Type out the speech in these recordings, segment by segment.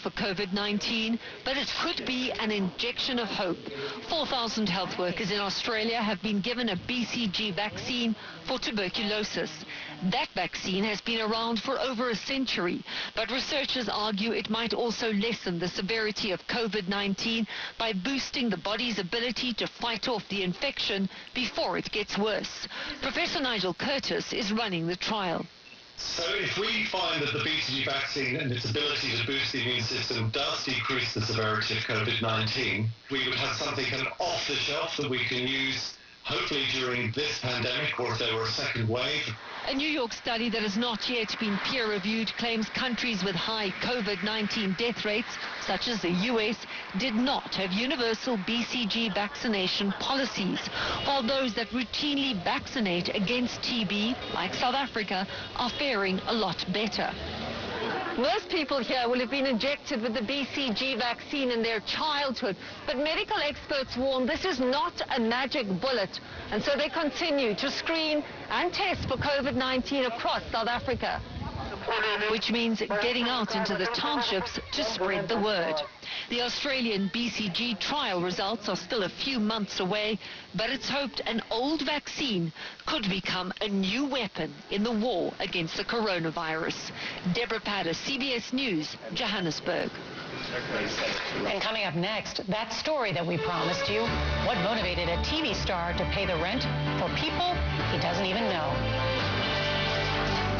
for COVID-19, but it could be an injection of hope. 4,000 health workers in Australia have been given a BCG vaccine for tuberculosis. That vaccine has been around for over a century, but researchers argue it might also lessen the severity of COVID-19 by boosting the body's ability to fight off the infection before it gets worse. Professor Nigel Curtis is running the trial. So if we find that the BCG vaccine and its ability to boost the immune system does decrease the severity of COVID-19, we would have something kind of off the shelf that we can use hopefully during this pandemic, or if there were a second wave. A New York study that has not yet been peer-reviewed claims countries with high COVID-19 death rates, such as the U.S., did not have universal BCG vaccination policies, while those that routinely vaccinate against TB, like South Africa, are faring a lot better. Most people here will have been injected with the BCG vaccine in their childhood, but medical experts warn this is not a magic bullet, and so they continue to screen and test for COVID-19 across South Africa, which means getting out into the townships to spread the word. The Australian BCG trial results are still a few months away, but it's hoped an old vaccine could become a new weapon in the war against the coronavirus. Deborah Patter, CBS News, Johannesburg. And coming up next, that story that we promised you, what motivated a TV star to pay the rent for people he doesn't even know.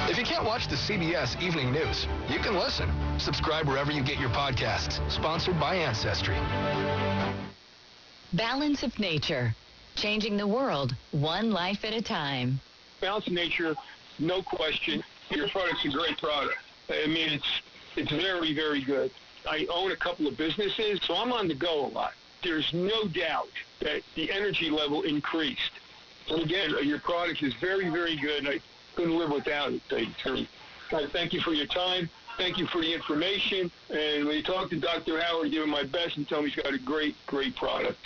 If you can't watch the CBS Evening News, you can listen. Subscribe wherever you get your podcasts. Sponsored by Ancestry. Balance of Nature. Changing the world, one life at a time. Balance of Nature, no question. Your product's a great product. I mean, it's very, very good. I own a couple of businesses, so I'm on the go a lot. There's no doubt that the energy level increased. And again, your product is very, very good. I couldn't live without it, Terry. Thank you for your time. Thank you for the information. And when you talk to Dr. Howard, give him my best and tell him he's got a great, great product.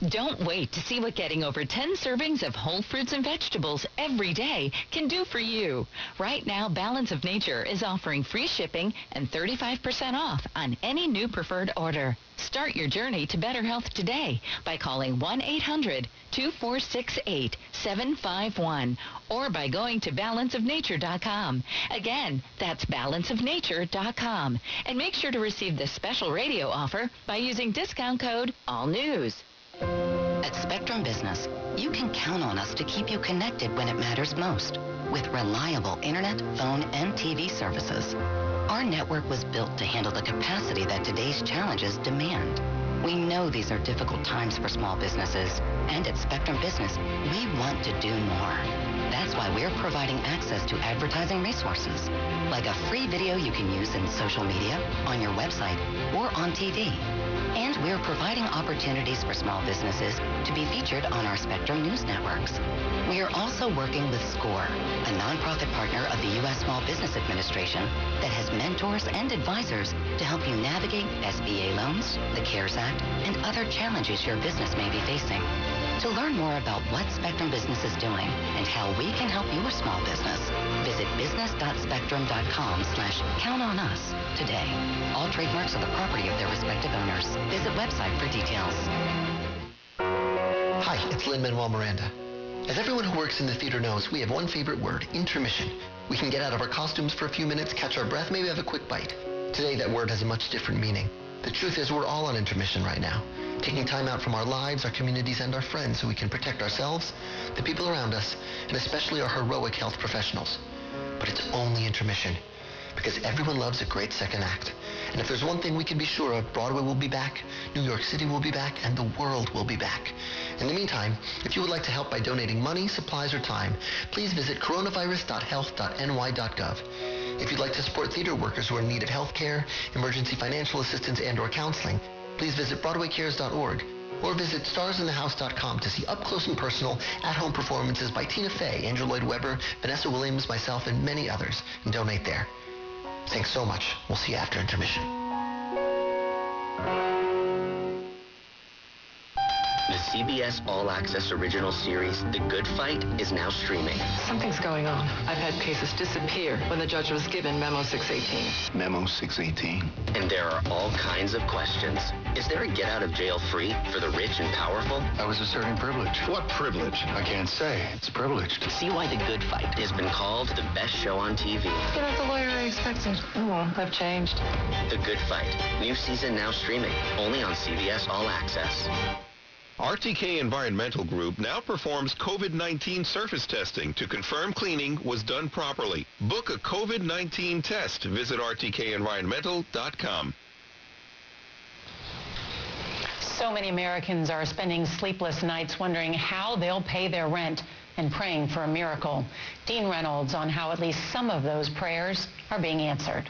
Don't wait to see what getting over 10 servings of whole fruits and vegetables every day can do for you. Right now, Balance of Nature is offering free shipping and 35% off on any new preferred order. Start your journey to better health today by calling 1-800-2468-751 or by going to balanceofnature.com. Again, that's balanceofnature.com. And make sure to receive this special radio offer by using discount code ALLNEWS. At Spectrum Business, you can count on us to keep you connected when it matters most with reliable internet, phone, and TV services. Our network was built to handle the capacity that today's challenges demand. We know these are difficult times for small businesses, and at Spectrum Business, we want to do more. That's why we're providing access to advertising resources, like a free video you can use in social media, on your website, or on TV. And we're providing opportunities for small businesses to be featured on our Spectrum News networks. We are also working with SCORE, a nonprofit partner of the U.S. Small Business Administration that has mentors and advisors to help you navigate SBA loans, the CARES Act, and other challenges your business may be facing. To learn more about what Spectrum Business is doing and how we can help your small business, visit business.spectrum.com/count-on-us today. All trademarks are the property of their respective owners. Visit website for details. Hi, it's Lin-Manuel Miranda. As everyone who works in the theater knows, we have one favorite word, intermission. We can get out of our costumes for a few minutes, catch our breath, maybe have a quick bite. Today, that word has a much different meaning. The truth is, we're all on intermission right now, taking time out from our lives, our communities, and our friends so we can protect ourselves, the people around us, and especially our heroic health professionals. But it's only intermission, because everyone loves a great second act. And if there's one thing we can be sure of, Broadway will be back, New York City will be back, and the world will be back. In the meantime, if you would like to help by donating money, supplies, or time, please visit coronavirus.health.ny.gov. If you'd like to support theater workers who are in need of health care, emergency financial assistance, and/or counseling, please visit BroadwayCares.org or visit starsinthehouse.com to see up-close and personal at-home performances by Tina Fey, Andrew Lloyd Webber, Vanessa Williams, myself, and many others, and donate there. Thanks so much. We'll see you after intermission. The CBS All Access original series, The Good Fight, is now streaming. Something's going on. I've had cases disappear when the judge was given Memo 618. Memo 618. And there are all kinds of questions. Is there a get out of jail free for the rich and powerful? I was asserting privilege. What privilege? I can't say. It's privileged. See why The Good Fight has been called the best show on TV. You're not the lawyer I expected. Oh, well, I've changed. The Good Fight. New season now streaming. Only on CBS All Access. RTK Environmental Group now performs COVID-19 surface testing to confirm cleaning was done properly. Book a COVID-19 test. Visit rtkenvironmental.com. So many Americans are spending sleepless nights wondering how they'll pay their rent and praying for a miracle. Dean Reynolds on how at least some of those prayers are being answered.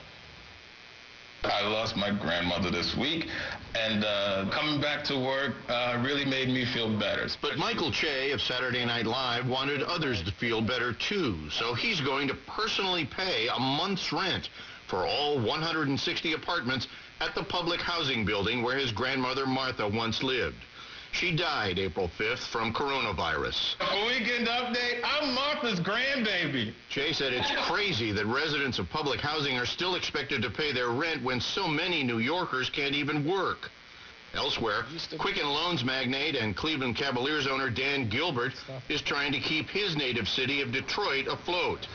I lost my grandmother this week, and coming back to work really made me feel better. But Michael Che of Saturday Night Live wanted others to feel better too, so he's going to personally pay a month's rent for all 160 apartments at the public housing building where his grandmother Martha once lived. She died April 5th from coronavirus. A weekend update, I'm Martha's grandbaby. Jay said it's crazy that residents of public housing are still expected to pay their rent when so many New Yorkers can't even work. Elsewhere, Quicken Loans magnate and Cleveland Cavaliers owner Dan Gilbert is trying to keep his native city of Detroit afloat.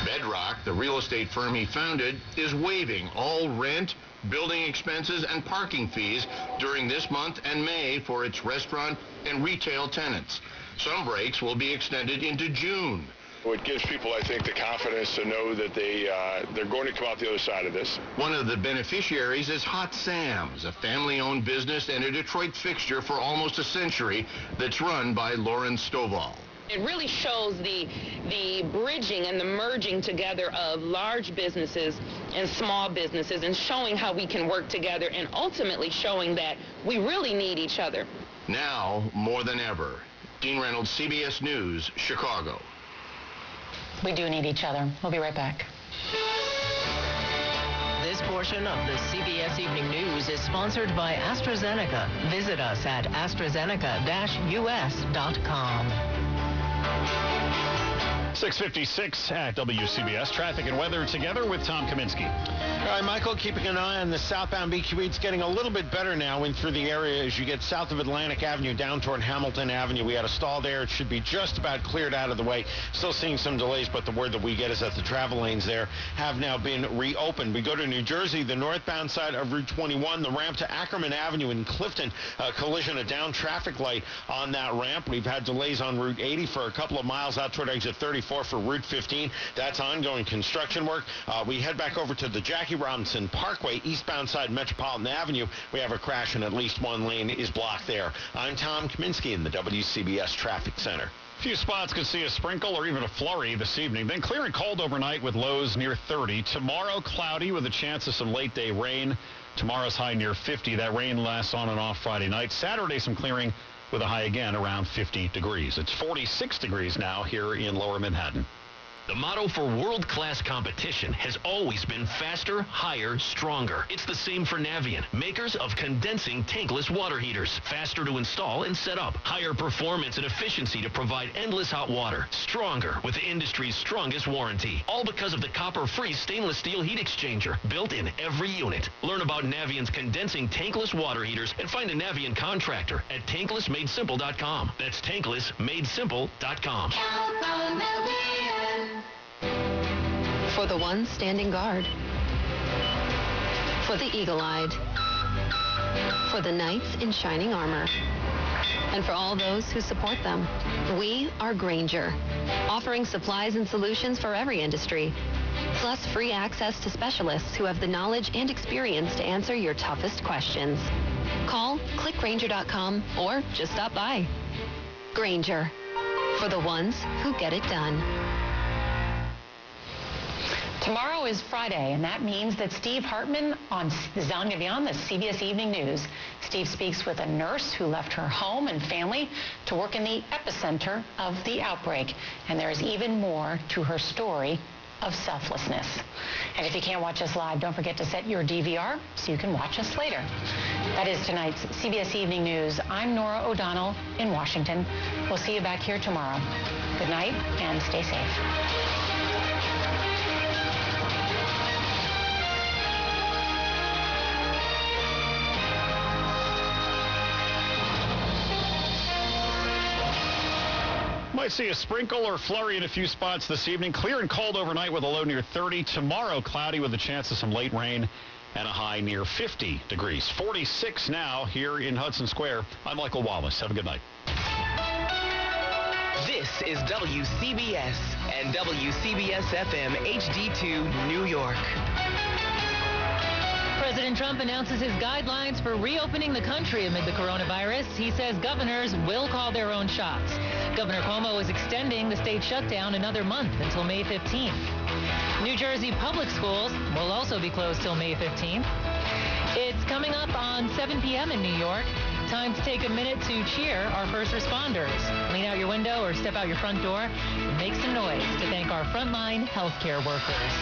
Bedrock, the real estate firm he founded, is waiving all rent, building expenses, and parking fees during this month and May for its restaurant and retail tenants. Some breaks will be extended into June. It gives people, I think, the confidence to know that they're going to come out the other side of this. One of the beneficiaries is Hot Sam's, a family-owned business and a Detroit fixture for almost a century that's run by Lauren Stovall. It really shows the bridging and the merging together of large businesses and small businesses and showing how we can work together and ultimately showing that we really need each other. Now, more than ever. Dean Reynolds, CBS News, Chicago. We do need each other. We'll be right back. This portion of the CBS Evening News is sponsored by AstraZeneca. Visit us at AstraZeneca-US.com. 6:56 at WCBS. Traffic and weather together with Tom Kaminsky. All right, Michael, keeping an eye on the southbound BQE. It's getting a little bit better now in through the area as you get south of Atlantic Avenue down toward Hamilton Avenue. We had a stall there. It should be just about cleared out of the way. Still seeing some delays, but the word that we get is that the travel lanes there have now been reopened. We go to New Jersey, the northbound side of Route 21, the ramp to Ackerman Avenue in Clifton. Collision, a down traffic light on that ramp. We've had delays on Route 80 for a couple of miles out toward exit 34 for Route 15. That's ongoing construction work. We head back over to the Jackie Robinson Parkway, eastbound side Metropolitan Avenue. We have a crash and at least one lane is blocked there. I'm Tom Kaminsky in the WCBS Traffic Center. A few spots could see a sprinkle or even a flurry this evening. Then clear and cold overnight with lows near 30. Tomorrow cloudy with a chance of some late day rain. Tomorrow's high near 50. That rain lasts on and off Friday night. Saturday some clearing with a high again around 50 degrees. It's 46 degrees now here in Lower Manhattan. The motto for world-class competition has always been faster, higher, stronger. It's the same for Navien, makers of condensing tankless water heaters. Faster to install and set up. Higher performance and efficiency to provide endless hot water. Stronger with the industry's strongest warranty. All because of the copper-free stainless steel heat exchanger built in every unit. Learn about Navien's condensing tankless water heaters and find a Navien contractor at tanklessmadesimple.com. That's tanklessmadesimple.com. For the ones standing guard. For the eagle-eyed. For the knights in shining armor. And for all those who support them. We are Grainger, offering supplies and solutions for every industry. Plus free access to specialists who have the knowledge and experience to answer your toughest questions. Call, click Grainger.com, or just stop by. Grainger, for the ones who get it done. Tomorrow is Friday, and that means that Steve Hartman is going to be on the CBS Evening News. Steve speaks with a nurse who left her home and family to work in the epicenter of the outbreak. And there's even more to her story of selflessness. And if you can't watch us live, don't forget to set your DVR so you can watch us later. That is tonight's CBS Evening News. I'm Nora O'Donnell in Washington. We'll see you back here tomorrow. Good night and stay safe. Might see a sprinkle or flurry in a few spots this evening. Clear and cold overnight with a low near 30. Tomorrow, cloudy with a chance of some late rain and a high near 50 degrees. 46 now here in Hudson Square. I'm Michael Wallace. Have a good night. This is WCBS and WCBS FM HD2 New York. President Trump announces his guidelines for reopening the country amid the coronavirus. He says governors will call their own shots. Governor Cuomo is extending the state shutdown another month until May 15th. New Jersey public schools will also be closed till May 15th. It's coming up on 7 p.m. in New York. Time to take a minute to cheer our first responders. Lean out your window or step out your front door and make some noise to thank our frontline healthcare workers.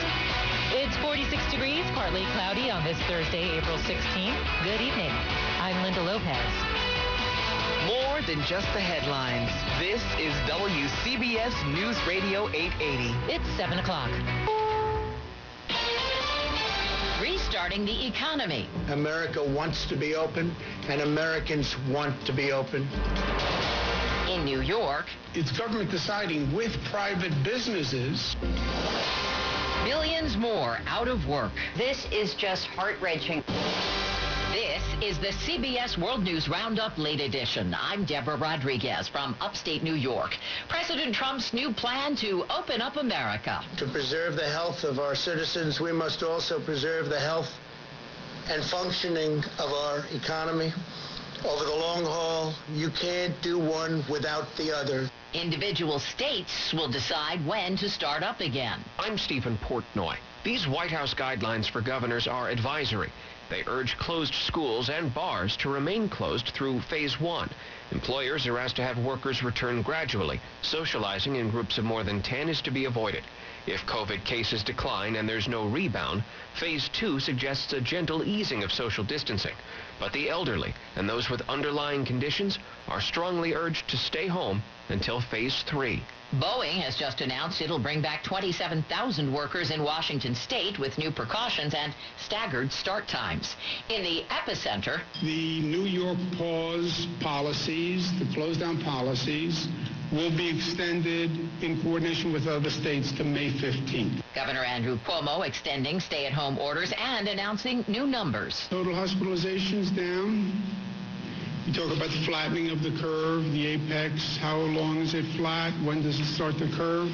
It's 46 degrees, partly cloudy on this Thursday, April 16th. Good evening. I'm Linda Lopez. More than just the headlines. This is WCBS News Radio 880. It's 7 o'clock. Restarting the economy. America wants to be open, and Americans want to be open. In New York, it's government deciding with private businesses. Millions more out of work. This is just heart-wrenching. This is the CBS World News Roundup Late Edition. I'm Deborah Rodriguez from upstate New York. President Trump's new plan to open up America. To preserve the health of our citizens, we must also preserve the health and functioning of our economy. Over the long haul, you can't do one without the other. Individual states will decide when to start up again. I'm Stephen Portnoy. These White House guidelines for governors are advisory. They urge closed schools and bars to remain closed through phase 1. Employers are asked to have workers return gradually. Socializing in groups of more than 10 is to be avoided. If COVID cases decline and there's no rebound, phase 2 suggests a gentle easing of social distancing. But the elderly and those with underlying conditions are strongly urged to stay home until phase 3. Boeing has just announced it'll bring back 27,000 workers in Washington state with new precautions and staggered start times. In the epicenter, the New York pause policies, the close down policies, will be extended in coordination with other states to May 15th. Governor Andrew Cuomo extending stay-at-home orders and announcing new numbers. Total hospitalizations down. You talk about the flattening of the curve, the apex. How long is it flat? When does it start the curve?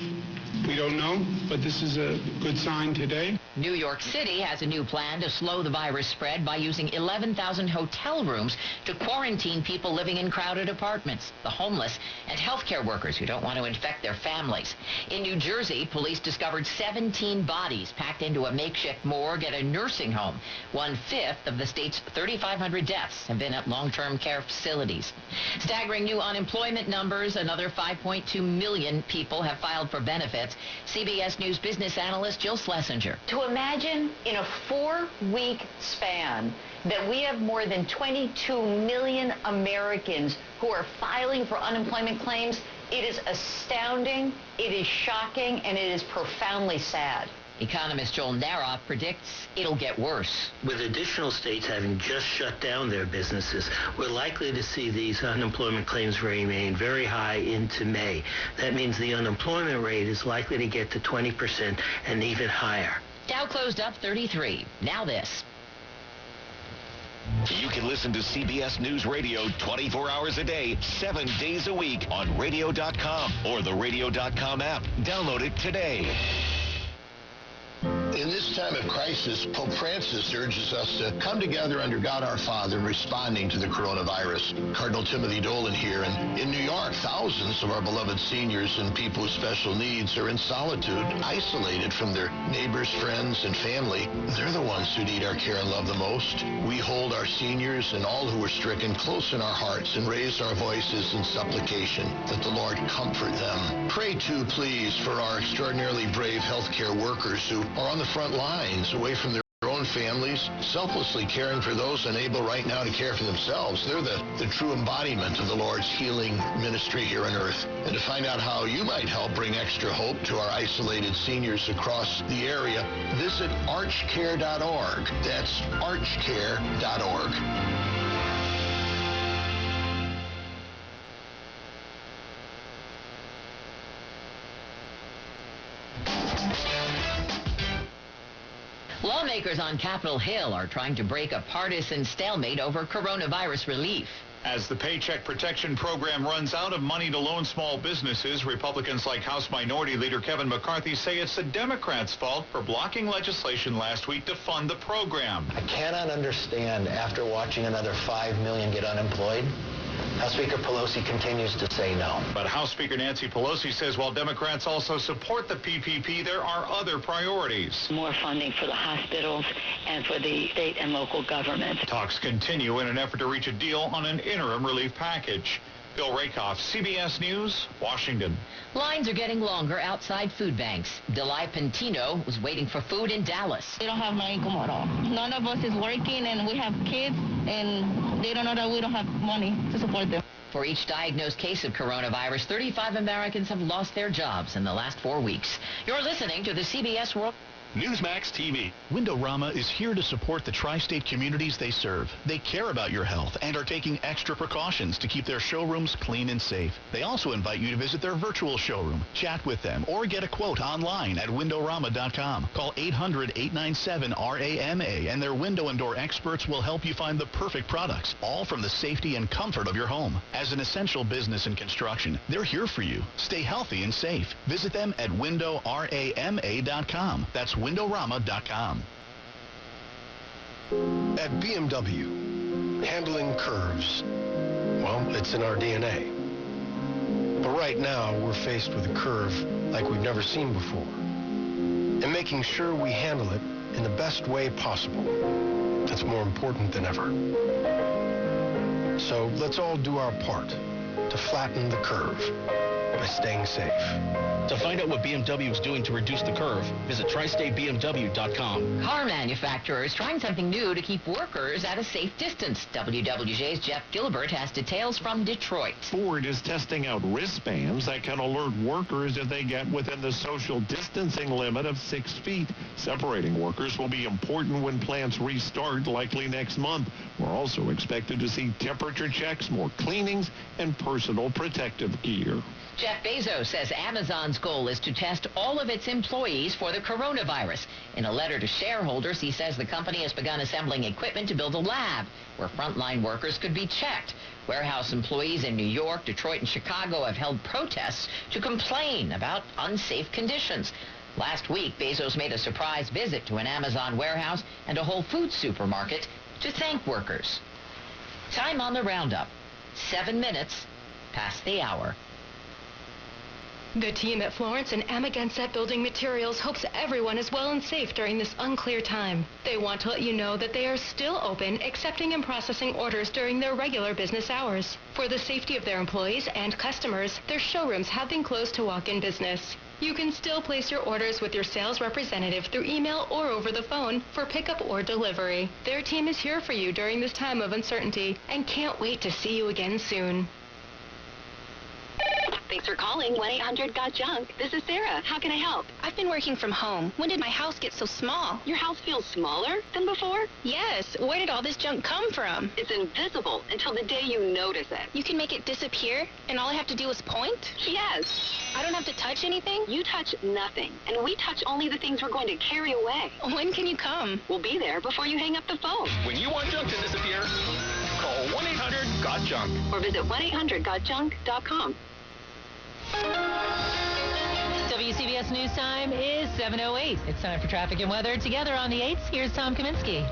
We don't know, but this is a good sign today. New York City has a new plan to slow the virus spread by using 11,000 hotel rooms to quarantine people living in crowded apartments, the homeless, and healthcare workers who don't want to infect their families. In New Jersey, police discovered 17 bodies packed into a makeshift morgue at a nursing home. 1/5 of the state's 3,500 deaths have been at long-term care facilities. Staggering new unemployment numbers, another 5.2 million people have filed for benefits. CBS News business analyst Jill Schlesinger. To imagine in a 4-week span that we have more than 22 million Americans who are filing for unemployment claims, it is astounding, it is shocking, and it is profoundly sad. Economist Joel Naroff predicts it'll get worse. With additional states having just shut down their businesses, we're likely to see these unemployment claims remain very high into May. That means the unemployment rate is likely to get to 20% and even higher. Dow closed up 33. Now this. You can listen to CBS News Radio 24 hours a day, 7 days a week on radio.com or the radio.com app. Download it today. In this time of crisis, Pope Francis urges us to come together under God our Father, responding to the coronavirus. Cardinal Timothy Dolan here, and in New York, thousands of our beloved seniors and people with special needs are in solitude, isolated from their neighbors, friends, and family. They're the ones who need our care and love the most. We hold our seniors and all who are stricken close in our hearts and raise our voices in supplication that the Lord comfort them. Pray too, please, for our extraordinarily brave healthcare workers who are on the front lines, away from their own families, selflessly caring for those unable right now to care for themselves. They're the true embodiment of the Lord's healing ministry here on earth. And to find out how you might help bring extra hope to our isolated seniors across the area, visit archcare.org. That's archcare.org. Lawmakers on Capitol Hill are trying to break a partisan stalemate over coronavirus relief. As the Paycheck Protection Program runs out of money to loan small businesses, Republicans like House Minority Leader Kevin McCarthy say it's the Democrats' fault for blocking legislation last week to fund the program. I cannot understand, after watching another 5 million get unemployed, House Speaker Pelosi continues to say no. But House Speaker Nancy Pelosi says while Democrats also support the PPP, there are other priorities. More funding for the hospitals and for the state and local government. Talks continue in an effort to reach a deal on an interim relief package. Bill Rakoff, CBS News, Washington. Lines are getting longer outside food banks. Delay Pentino was waiting for food in Dallas. We don't have no income at all. None of us is working, and we have kids, and they don't know that we don't have money to support them. For each diagnosed case of coronavirus, 35 Americans have lost their jobs in the last 4 weeks. You're listening to the CBS World Newsmax TV. Windorama is here to support the tri-state communities they serve. They care about your health and are taking extra precautions to keep their showrooms clean and safe. They also invite you to visit their virtual showroom, chat with them, or get a quote online at windorama.com. Call 800-897-RAMA, and their window and door experts will help you find the perfect products, all from the safety and comfort of your home. As an essential business in construction, they're here for you. Stay healthy and safe. Visit them at windowrama.com. That's windowrama.com. At BMW, handling curves, well, it's in our DNA. But right now, we're faced with a curve like we've never seen before. And making sure we handle it in the best way possible, that's more important than ever. So let's all do our part to flatten the curve by staying safe. To find out what BMW is doing to reduce the curve, visit tristatebmw.com. Car manufacturers trying something new to keep workers at a safe distance. WWJ's Jeff Gilbert has details from Detroit. Ford is testing out wristbands that can alert workers if they get within the social distancing limit of 6 feet. Separating workers will be important when plants restart, likely next month. We're also expected to see temperature checks, more cleanings, and personal protective gear. Jeff Bezos says Amazon's goal is to test all of its employees for the coronavirus. In a letter to shareholders, he says the company has begun assembling equipment to build a lab where frontline workers could be checked. Warehouse employees in New York, Detroit, and Chicago have held protests to complain about unsafe conditions. Last week, Bezos made a surprise visit to an Amazon warehouse and a Whole Foods supermarket to thank workers. Time on the roundup, 7 minutes past the hour. The team at Florence and Amagansett Building Materials hopes everyone is well and safe during this unclear time. They want to let you know that they are still open, accepting and processing orders during their regular business hours. For the safety of their employees and customers, their showrooms have been closed to walk-in business. You can still place your orders with your sales representative through email or over the phone for pickup or delivery. Their team is here for you during this time of uncertainty and can't wait to see you again soon. Thanks for calling 1-800-GOT-JUNK. This is Sarah. How can I help? I've been working from home. When did my house get so small? Your house feels smaller than before? Yes. Where did all this junk come from? It's invisible until the day you notice it. You can make it disappear, and all I have to do is point? Yes. I don't have to touch anything? You touch nothing, and we touch only the things we're going to carry away. When can you come? We'll be there before you hang up the phone. When you want junk to disappear, call 1-800-GOT-JUNK. Or visit 1-800-GOT-JUNK.com. WCBS News Time is 7:08. It's time for traffic and weather. Together on the 8s, here's Tom Kaminsky.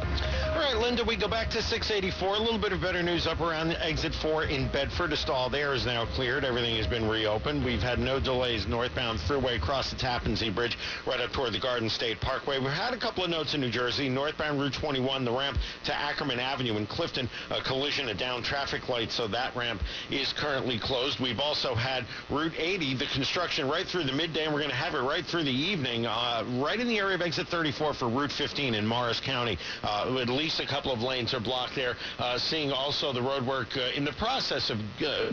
All right, Linda, we go back to 684. A little bit of better news up around exit 4 in Bedford. A stall there is now cleared. Everything has been reopened. We've had no delays northbound thruway across the Tappan Zee Bridge right up toward the Garden State Parkway. We've had a couple of notes in New Jersey. Northbound Route 21, the ramp to Ackerman Avenue in Clifton, a collision, a down traffic light, so that ramp is currently closed. We've also had Route 80, the construction right through the midday, and we're going to have it right through the evening, right in the area of exit 34 for Route 15 in Morris County. At least a couple of lanes are blocked there. Seeing also the road work in the process of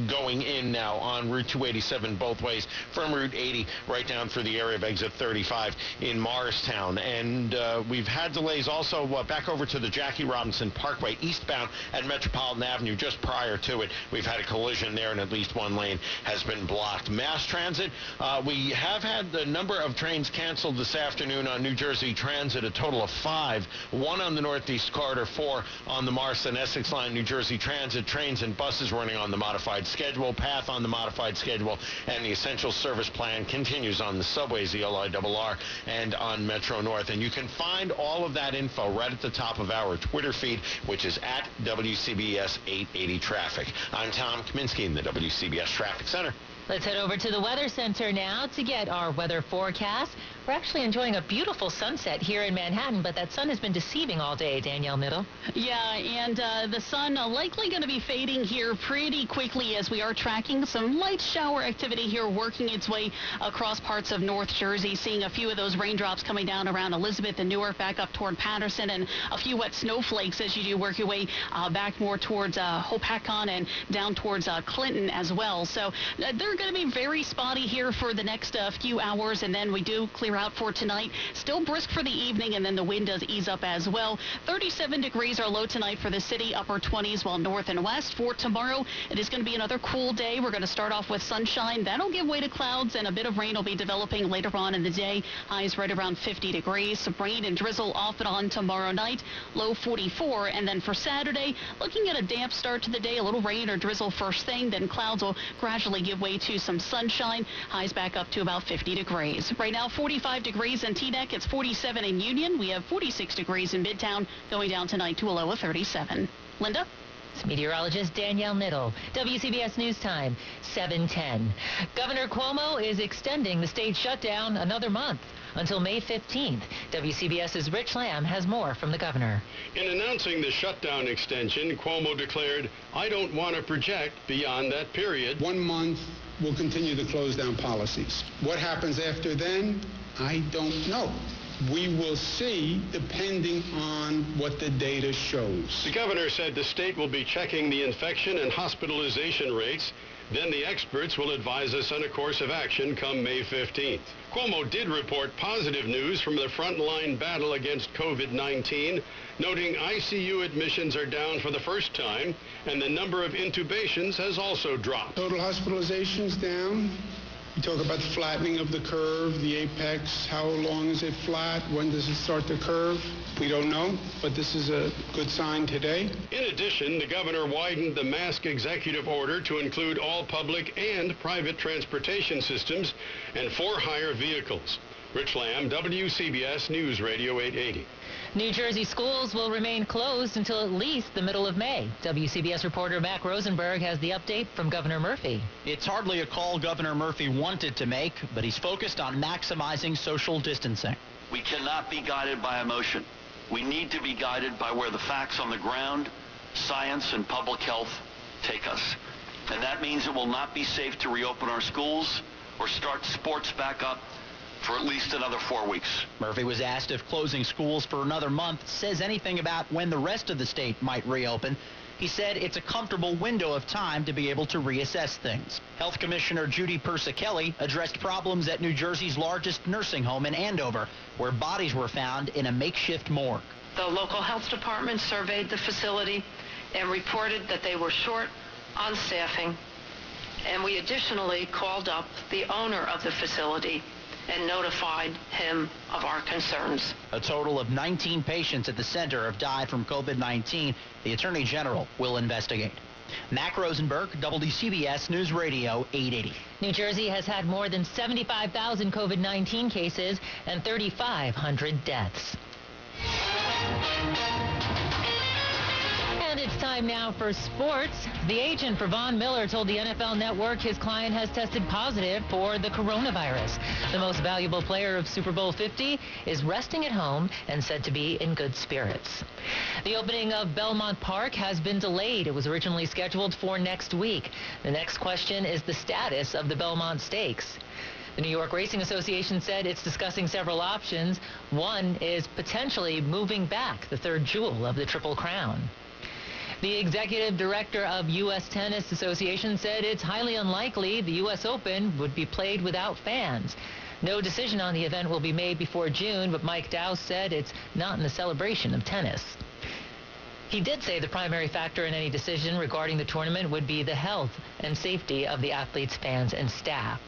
going in now on Route 287 both ways from Route 80 right down through the area of exit 35 in Morristown. And we've had delays also back over to the Jackie Robinson Parkway eastbound at Metropolitan Avenue just prior to it. We've had a collision there and at least one lane has been blocked. Mass transit, we have had the number of trains canceled this afternoon on New Jersey Transit, a total of 5. 1 on the Northeast Corridor, 4 on the Marston Essex Line. New Jersey Transit trains and buses running on the modified schedule, PATH on the modified schedule, and the Essential Service Plan continues on the subways, the LIRR, and on Metro North. And you can find all of that info right at the top of our Twitter feed, which is at WCBS 880 Traffic. I'm Tom Kaminsky in the WCBS Traffic Center. Let's head over to the Weather Center now to get our weather forecast. We're actually enjoying a beautiful sunset here in Manhattan, but that sun has been deceiving all day, Danielle Middle. Yeah, and the sun likely going to be fading here pretty quickly as we are tracking some light shower activity here working its way across parts of North Jersey, seeing a few of those raindrops coming down around Elizabeth and Newark back up toward Patterson, and a few wet snowflakes as you do work your way back more towards Hopatcon and down towards Clinton as well. So they're going to be very spotty here for the next few hours, and then we do clear out for tonight. Still brisk for the evening, and then the wind does ease up as well. 37 degrees are low tonight for the city, upper 20s while north and west. For tomorrow, it is going to be another cool day. We're going to start off with sunshine. That'll give way to clouds, and a bit of rain will be developing later on in the day. Highs right around 50 degrees. Some rain and drizzle off and on tomorrow night, low 44. And then for Saturday, looking at a damp start to the day, a little rain or drizzle first thing, then clouds will gradually give way to some sunshine. Highs back up to about 50 degrees. Right now, 45 degrees in Teaneck. It's 47 in Union. We have 46 degrees in Midtown, going down tonight to a low of 37. Linda? It's meteorologist Danielle Middle. WCBS News Time, 7:10. Governor Cuomo is extending the state shutdown another month until May 15th. WCBS's Rich Lamb has more from the governor. In announcing the shutdown extension, Cuomo declared, "I don't want to project beyond that period." 1 month, we'll continue the close down policies. What happens after then, I don't know. We will see depending on what the data shows. The governor said the state will be checking the infection and hospitalization rates. Then the experts will advise us on a course of action come May 15th. Cuomo did report positive news from the frontline battle against COVID-19, noting ICU admissions are down for the first time, and the number of intubations has also dropped. Total hospitalizations down. You talk about the flattening of the curve, the apex. How long is it flat? When does it start to curve? We don't know, but this is a good sign today. In addition, the governor widened the mask executive order to include all public and private transportation systems and for-hire vehicles. Rich Lamb, WCBS News Radio 880. New Jersey schools will remain closed until at least the middle of May. WCBS reporter Mac Rosenberg has the update from Governor Murphy. It's hardly a call Governor Murphy wanted to make, but he's focused on maximizing social distancing. We cannot be guided by emotion. We need to be guided by where the facts on the ground, science, and public health take us. And that means it will not be safe to reopen our schools or start sports back up for at least another 4 weeks. Murphy was asked if closing schools for another month says anything about when the rest of the state might reopen. He said it's a comfortable window of time to be able to reassess things. Health Commissioner Judy Persicelli addressed problems at New Jersey's largest nursing home in Andover, where bodies were found in a makeshift morgue. The local health department surveyed the facility and reported that they were short on staffing. And we additionally called up the owner of the facility and notified him of our concerns. A total of 19 patients at the center have died from COVID-19. The Attorney General will investigate. Mac Rosenberg, WCBS News Radio 880. New Jersey has had more than 75,000 COVID-19 cases and 3,500 deaths. Time now for sports. The agent for Von Miller told the NFL Network his client has tested positive for the coronavirus. The most valuable player of Super Bowl 50 is resting at home and said to be in good spirits. The opening of Belmont Park has been delayed. It was originally scheduled for next week. The next question is the status of the Belmont Stakes. The New York Racing Association said it's discussing several options. One is potentially moving back the third jewel of the Triple Crown. The executive director of U.S. Tennis Association said it's highly unlikely the U.S. Open would be played without fans. No decision on the event will be made before June, but Mike Dowse said it's not in the celebration of tennis. He did say the primary factor in any decision regarding the tournament would be the health and safety of the athletes, fans, and staff.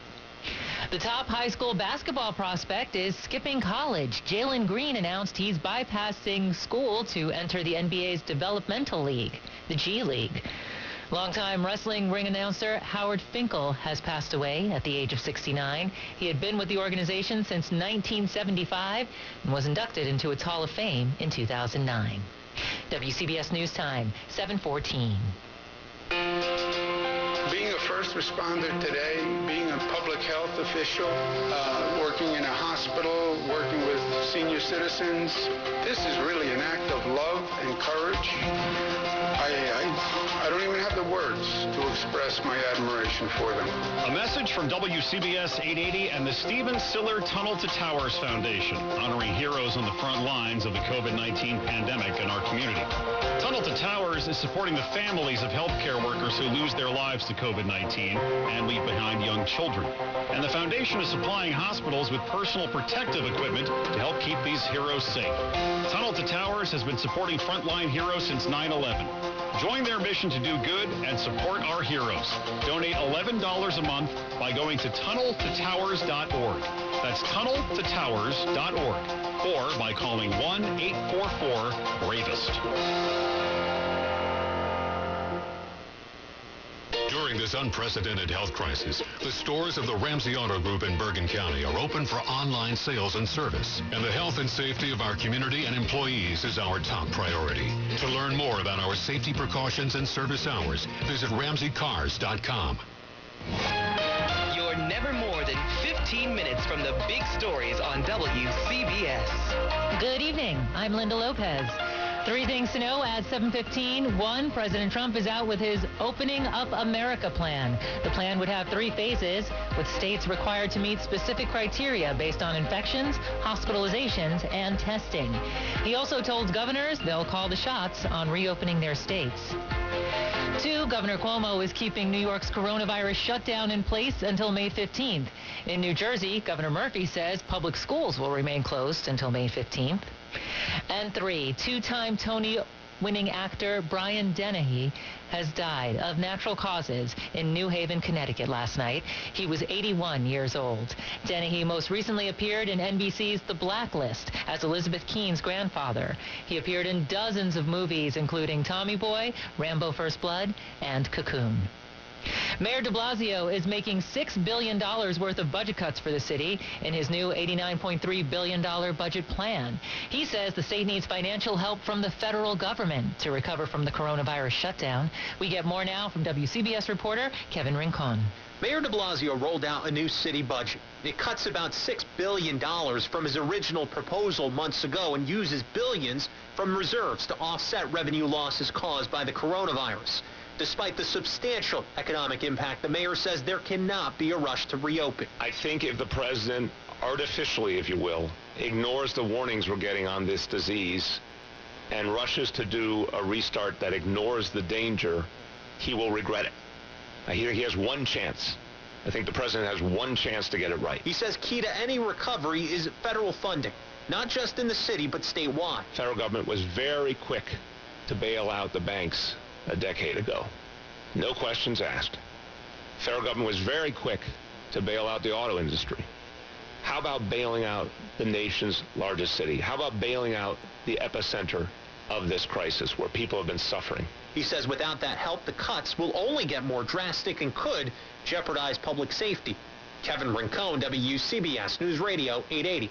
The top high school basketball prospect is skipping college. Jalen Green announced he's bypassing school to enter the NBA's developmental league, the G League. Longtime wrestling ring announcer Howard Finkel has passed away at the age of 69. He had been with the organization since 1975 and was inducted into its Hall of Fame in 2009. WCBS News Time, 7:14. Being a first responder today, being a public health official, working in a hospital, working with senior citizens, this is really an act of love and courage. I don't even have the words to express my admiration for them. A message from WCBS 880 and the Stephen Siller Tunnel to Towers Foundation, honoring heroes on the front lines of the COVID-19 pandemic in our community. Tunnel to Towers is supporting the families of healthcare workers who lose their lives to COVID-19 and leave behind young children. And the foundation is supplying hospitals with personal protective equipment to help keep these heroes safe. Tunnel to Towers has been supporting frontline heroes since 9/11. Join their mission to do good and support our heroes. Donate $11 a month by going to tunneltotowers.org. That's tunneltotowers.org. Or by calling 1-844-BRAVEST. During this unprecedented health crisis, the stores of the Ramsey Auto Group in Bergen County are open for online sales and service. And the health and safety of our community and employees is our top priority. To learn more about our safety precautions and service hours, visit RamseyCars.com. You're never more than 15 minutes from the big stories on WCBS. Good evening. I'm Linda Lopez. Three things to know at 7:15. One, President Trump is out with his Opening Up America plan. The plan would have three phases, with states required to meet specific criteria based on infections, hospitalizations, and testing. He also told governors they'll call the shots on reopening their states. Two, Governor Cuomo is keeping New York's coronavirus shutdown in place until May 15th. In New Jersey, Governor Murphy says public schools will remain closed until May 15th. And three, two-time Tony-winning actor Brian Dennehy has died of natural causes in New Haven, Connecticut last night. He was 81 years old. Dennehy most recently appeared in NBC's The Blacklist as Elizabeth Keene's grandfather. He appeared in dozens of movies, including Tommy Boy, Rambo First Blood, and Cocoon. Mayor de Blasio is making $6 billion worth of budget cuts for the city in his new $89.3 billion budget plan. He says the state needs financial help from the federal government to recover from the coronavirus shutdown. We get more now from WCBS reporter Kevin Rincon. Mayor de Blasio rolled out a new city budget. It cuts about $6 billion from his original proposal months ago and uses billions from reserves to offset revenue losses caused by the coronavirus. Despite the substantial economic impact, the mayor says there cannot be a rush to reopen. I think if the president, artificially, if you will, ignores the warnings we're getting on this disease and rushes to do a restart that ignores the danger, he will regret it. He has one chance. I think the president has one chance to get it right. He says key to any recovery is federal funding, not just in the city, but statewide. Federal government was very quick to bail out the banks a decade ago. No questions asked. Federal government was very quick to bail out the auto industry. How about bailing out the nation's largest city? How about bailing out the epicenter of this crisis where people have been suffering? He says without that help, the cuts will only get more drastic and could jeopardize public safety. Kevin Rincon, WCBS News Radio 880.